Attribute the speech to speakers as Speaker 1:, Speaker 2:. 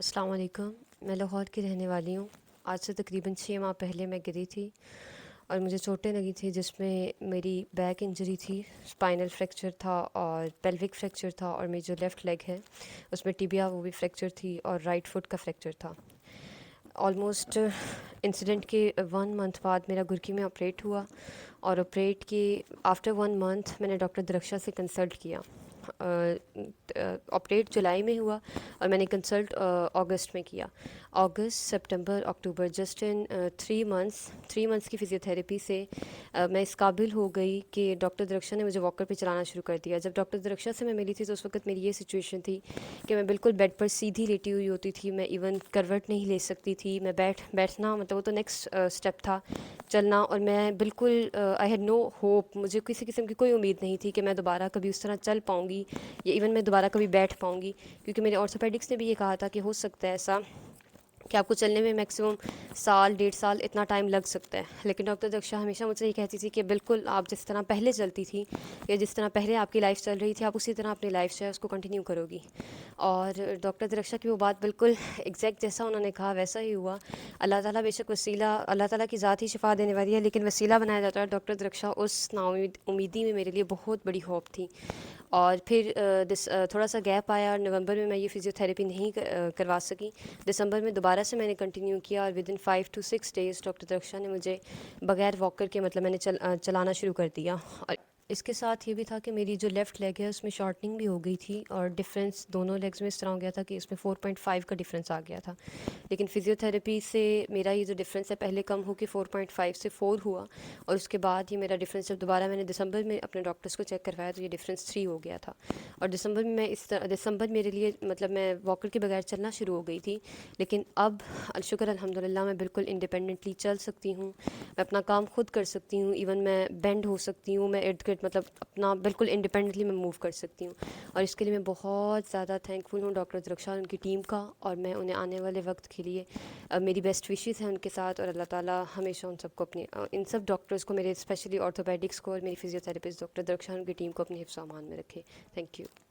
Speaker 1: السلام علیکم. میں لاہور کی رہنے والی ہوں. آج سے تقریباً 6 ماہ پہلے میں گری تھی اور مجھے چوٹیں لگی تھی، جس میں میری بیک انجری تھی، اسپائنل فریکچر تھا اور پیلوک فریکچر تھا، اور میری جو لیفٹ لیگ ہے اس میں ٹیبیا وہ بھی فریکچر تھی، اور رائٹ فٹ کا فریکچر تھا. آلموسٹ انسیڈنٹ کے 1 منتھ بعد میرا گرکی میں آپریٹ ہوا، اور آپریٹ کے آفٹر 1 منتھ میں نے ڈاکٹر درخشا سے کنسلٹ کیا. آپریٹ جولائی میں ہوا اور میں نے کنسلٹ اگست میں کیا. August, September, October, just in 3 months کی فزیوتھراپی سے میں اس قابل ہو گئی کہ ڈاکٹر درخشا نے مجھے واکر پہ چلانا شروع کر دیا. جب ڈاکٹر درخشا سے میں ملی تھی تو اس وقت میری یہ سچویشن تھی کہ میں بالکل بیڈ پر سیدھی لیٹی ہوئی ہوتی تھی. میں ایون کروٹ نہیں لے سکتی تھی. میں بیٹھنا مطلب وہ تو نیکسٹ اسٹیپ تھا چلنا، اور میں بالکل آئی ہیڈ نو ہوپ. مجھے کسی قسم کی کوئی امید نہیں تھی کہ میں دوبارہ کبھی اس طرح چل پاؤں گی یا ایون میں دوبارہ کبھی بیٹھ پاؤں گی، کیونکہ میرے آرتھوپیڈکس نے بھی یہ کہا تھا کہ ہو سکتا ہے ایسا کہ آپ کو چلنے میں میکسیمم سال 1.5 سال اتنا ٹائم لگ سکتا ہے. لیکن ڈاکٹر درخشا ہمیشہ مجھ سے یہ کہتی تھی کہ بالکل آپ جس طرح پہلے چلتی تھی یا جس طرح پہلے آپ کی لائف چل رہی تھی، آپ اسی طرح اپنی لائف جو ہے اس کو کنٹینیو کرو گی. اور ڈاکٹر درخشا کی وہ بات بالکل ایگزیکٹ جیسا انہوں نے کہا ویسا ہی ہوا. اللہ تعالیٰ بے شک وسیلہ، اللہ تعالیٰ کی ذات ہی شفا دینے والی ہے، لیکن وسیلہ بنایا جاتا ہے. ڈاکٹر درخشا اس نا امیدی میں میرے لیے بہت بڑی ہوپ تھی. اور پھر تھوڑا سا گیپ آیا، اور نومبر میں یہ فزیوتھراپی نہیں کروا سکی. دسمبر میں دوبارہ سے میں نے کنٹینیو کیا، اور with in 5 to 6 days doctor Darakhsha نے مجھے بغیر واکر کے مطلب میں نے چلانا شروع کر دیا. اور اس کے ساتھ یہ بھی تھا کہ میری جو لیفٹ لیگ ہے اس میں شارٹنگ بھی ہو گئی تھی، اور ڈفرینس دونوں لیگز میں اس طرح ہو گیا تھا کہ اس میں 4.5 کا ڈفرینس آ گیا تھا. لیکن فزیوتھراپی سے میرا یہ جو ڈفرینس ہے پہلے کم ہو کے 4.5 سے 4 ہوا، اور اس کے بعد یہ میرا ڈفرینس جب دوبارہ میں نے دسمبر میں اپنے ڈاکٹرس کو چیک کروایا تو یہ ڈفرینس 3 ہو گیا تھا. اور دسمبر میں دسمبر میرے لیے مطلب میں واکر کے بغیر چلنا شروع ہو گئی تھی. لیکن اب الشکر الحمدللہ میں بالکل انڈیپینڈنٹلی چل سکتی ہوں، میں اپنا کام خود کر سکتی ہوں، ایون میں بینڈ ہو سکتی ہوں، میں ارد گرد مطلب اپنا بالکل انڈیپینڈنٹلی میں موو کر سکتی ہوں. اور اس کے لیے میں بہت زیادہ تھینک فل ہوں ڈاکٹر درخشا اور ان کی ٹیم کا، اور میں انہیں آنے والے وقت کے لیے میری بیسٹ وشیز ہیں ان کے ساتھ. اور اللہ تعالیٰ ہمیشہ ان سب کو اپنی ان سب ڈاکٹرز کو، میرے اسپیشلی آرتھوپیڈکس کو اور میری فزیوتھراپسٹ ڈاکٹر درخشا ان کی ٹیم کو اپنی حفظ و امان میں رکھے. Thank you.